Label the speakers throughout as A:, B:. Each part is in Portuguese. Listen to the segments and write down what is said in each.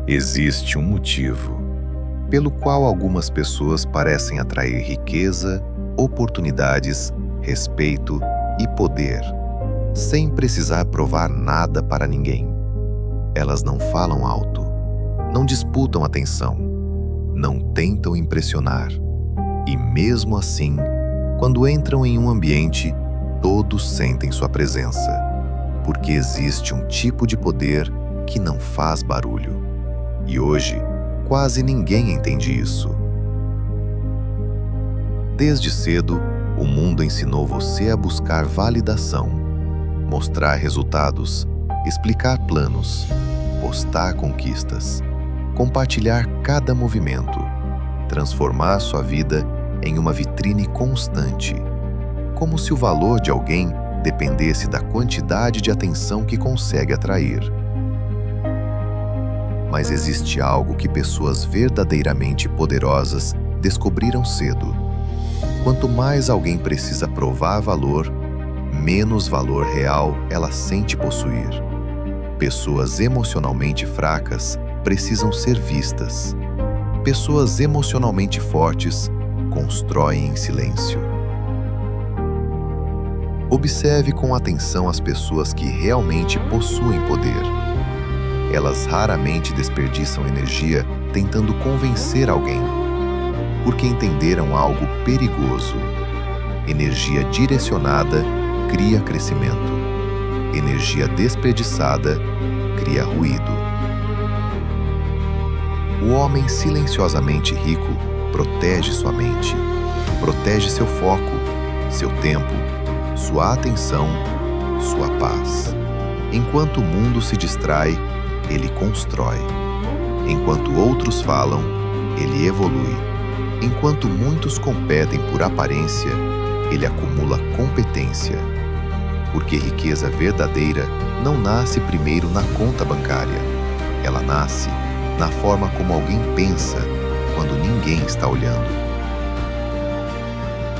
A: Existe um motivo pelo qual algumas pessoas parecem atrair riqueza, oportunidades, respeito e poder, sem precisar provar nada para ninguém. Elas não falam alto, não disputam atenção, não tentam impressionar. E mesmo assim, quando entram em um ambiente, todos sentem sua presença, porque existe um tipo de poder que não faz barulho. E hoje, quase ninguém entende isso. Desde cedo, o mundo ensinou você a buscar validação, mostrar resultados, explicar planos, postar conquistas, compartilhar cada movimento, transformar sua vida em uma vitrine constante, como se o valor de alguém dependesse da quantidade de atenção que consegue atrair. Mas existe algo que pessoas verdadeiramente poderosas descobriram cedo. Quanto mais alguém precisa provar valor, menos valor real ela sente possuir. Pessoas emocionalmente fracas precisam ser vistas. Pessoas emocionalmente fortes constroem em silêncio. Observe com atenção as pessoas que realmente possuem poder. Elas raramente desperdiçam energia tentando convencer alguém, porque entenderam algo perigoso. Energia direcionada cria crescimento. Energia desperdiçada cria ruído. O homem silenciosamente rico protege sua mente, protege seu foco, seu tempo, sua atenção, sua paz. Enquanto o mundo se distrai, ele constrói. Enquanto outros falam, ele evolui. Enquanto muitos competem por aparência, ele acumula competência. Porque riqueza verdadeira não nasce primeiro na conta bancária. Ela nasce na forma como alguém pensa quando ninguém está olhando.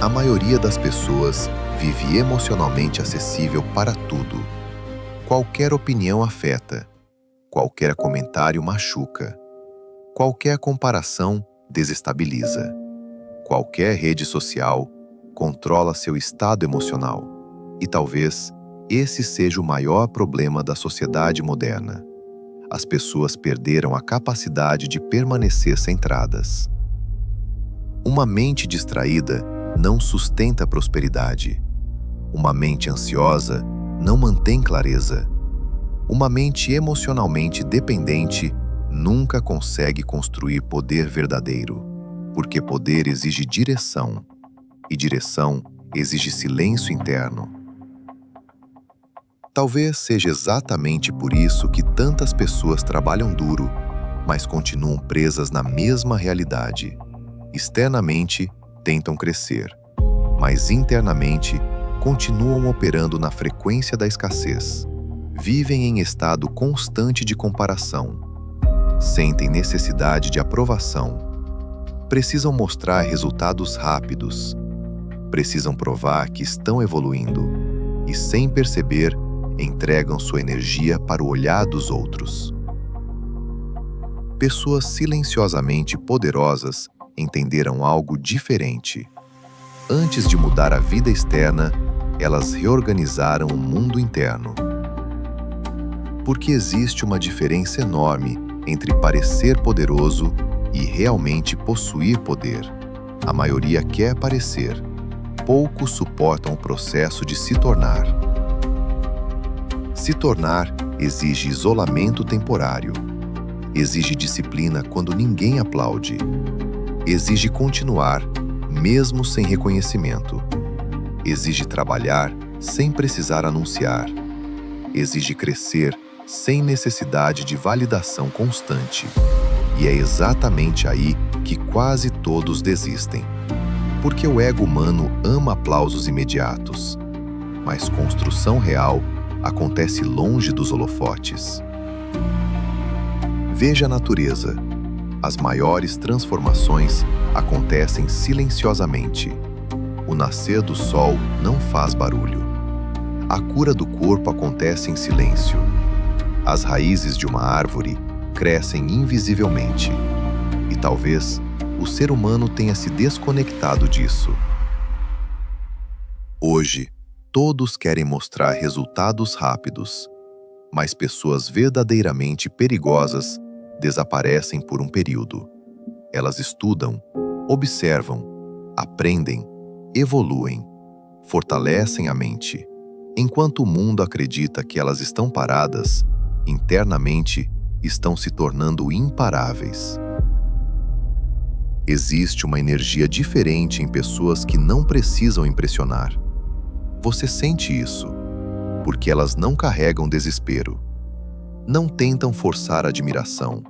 A: A maioria das pessoas vive emocionalmente acessível para tudo. Qualquer opinião afeta. Qualquer comentário machuca. Qualquer comparação desestabiliza. Qualquer rede social controla seu estado emocional. E talvez esse seja o maior problema da sociedade moderna. As pessoas perderam a capacidade de permanecer centradas. Uma mente distraída não sustenta prosperidade. Uma mente ansiosa não mantém clareza. Uma mente emocionalmente dependente nunca consegue construir poder verdadeiro, porque poder exige direção, e direção exige silêncio interno. Talvez seja exatamente por isso que tantas pessoas trabalham duro, mas continuam presas na mesma realidade. Externamente, tentam crescer, mas internamente, continuam operando na frequência da escassez. Vivem em estado constante de comparação. Sentem necessidade de aprovação. Precisam mostrar resultados rápidos. Precisam provar que estão evoluindo. E, sem perceber, entregam sua energia para o olhar dos outros. Pessoas silenciosamente poderosas entenderam algo diferente. Antes de mudar a vida externa, elas reorganizaram o mundo interno. Porque existe uma diferença enorme entre parecer poderoso e realmente possuir poder. A maioria quer parecer, poucos suportam o processo de se tornar. Se tornar exige isolamento temporário, exige disciplina quando ninguém aplaude, exige continuar mesmo sem reconhecimento, exige trabalhar sem precisar anunciar, exige crescer sem necessidade de validação constante. E é exatamente aí que quase todos desistem. Porque o ego humano ama aplausos imediatos, mas construção real acontece longe dos holofotes. Veja a natureza. As maiores transformações acontecem silenciosamente. O nascer do sol não faz barulho. A cura do corpo acontece em silêncio. As raízes de uma árvore crescem invisivelmente. E talvez o ser humano tenha se desconectado disso. Hoje, todos querem mostrar resultados rápidos, mas pessoas verdadeiramente perigosas desaparecem por um período. Elas estudam, observam, aprendem, evoluem, fortalecem a mente. Enquanto o mundo acredita que elas estão paradas, internamente estão se tornando imparáveis. Existe uma energia diferente em pessoas que não precisam impressionar. Você sente isso, porque elas não carregam desespero, não tentam forçar admiração,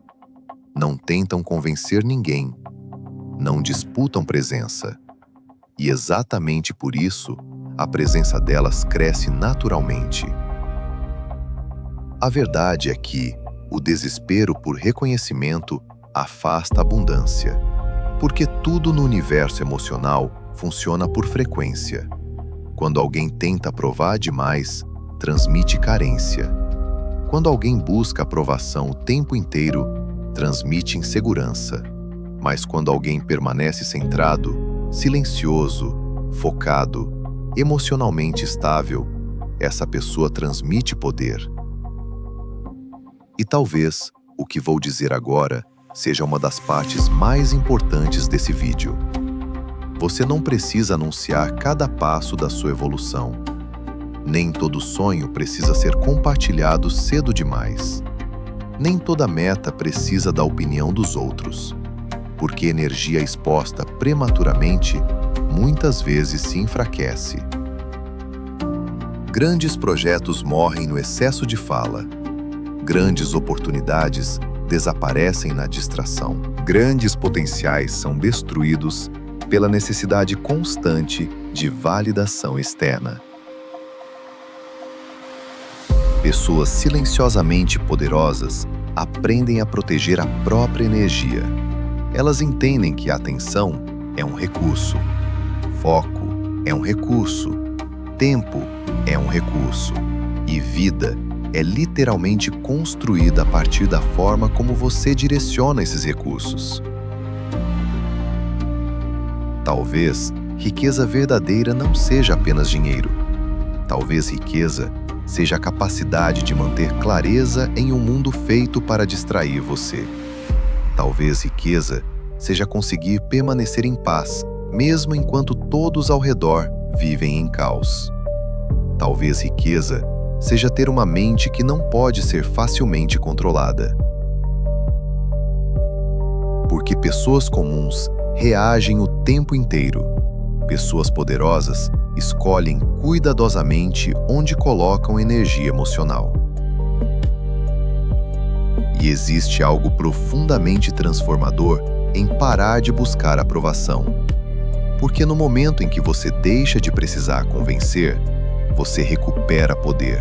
A: não tentam convencer ninguém, não disputam presença. E exatamente por isso, a presença delas cresce naturalmente. A verdade é que o desespero por reconhecimento afasta a abundância, porque tudo no universo emocional funciona por frequência. Quando alguém tenta provar demais, transmite carência. Quando alguém busca aprovação o tempo inteiro, transmite insegurança. Mas quando alguém permanece centrado, silencioso, focado, emocionalmente estável, essa pessoa transmite poder. E talvez o que vou dizer agora seja uma das partes mais importantes desse vídeo. Você não precisa anunciar cada passo da sua evolução. Nem todo sonho precisa ser compartilhado cedo demais. Nem toda meta precisa da opinião dos outros, porque energia exposta prematuramente muitas vezes se enfraquece. Grandes projetos morrem no excesso de fala. Grandes oportunidades desaparecem na distração. Grandes potenciais são destruídos pela necessidade constante de validação externa. Pessoas silenciosamente poderosas aprendem a proteger a própria energia. Elas entendem que a atenção é um recurso, foco é um recurso, tempo é um recurso, e vida é literalmente construída a partir da forma como você direciona esses recursos. Talvez riqueza verdadeira não seja apenas dinheiro. Talvez riqueza seja a capacidade de manter clareza em um mundo feito para distrair você. Talvez riqueza seja conseguir permanecer em paz, mesmo enquanto todos ao redor vivem em caos. Talvez riqueza seja ter uma mente que não pode ser facilmente controlada. Porque pessoas comuns reagem o tempo inteiro. Pessoas poderosas escolhem cuidadosamente onde colocam energia emocional. E existe algo profundamente transformador em parar de buscar aprovação. Porque no momento em que você deixa de precisar convencer, você recupera poder.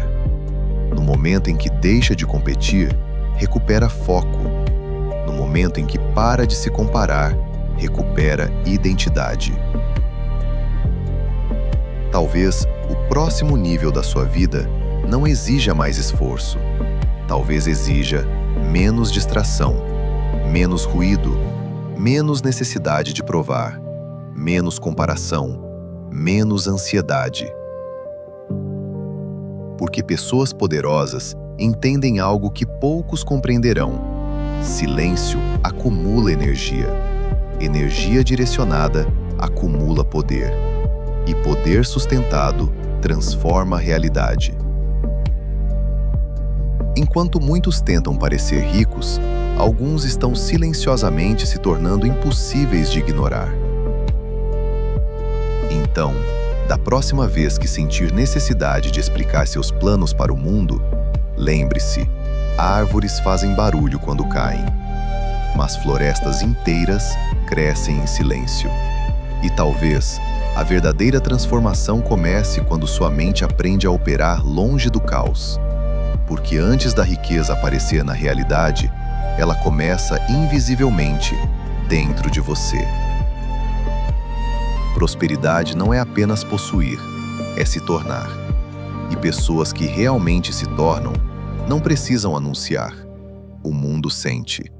A: No momento em que deixa de competir, recupera foco. No momento em que para de se comparar, recupera identidade. Talvez o próximo nível da sua vida não exija mais esforço. Talvez exija menos distração, menos ruído, menos necessidade de provar, menos comparação, menos ansiedade. Porque pessoas poderosas entendem algo que poucos compreenderão. Silêncio acumula energia. Energia direcionada acumula poder. E poder sustentado transforma a realidade. Enquanto muitos tentam parecer ricos, alguns estão silenciosamente se tornando impossíveis de ignorar. Então, da próxima vez que sentir necessidade de explicar seus planos para o mundo, lembre-se, árvores fazem barulho quando caem, mas florestas inteiras crescem em silêncio. E talvez a verdadeira transformação comece quando sua mente aprende a operar longe do caos. Porque antes da riqueza aparecer na realidade, ela começa invisivelmente dentro de você. Prosperidade não é apenas possuir, é se tornar. E pessoas que realmente se tornam não precisam anunciar. o mundo sente.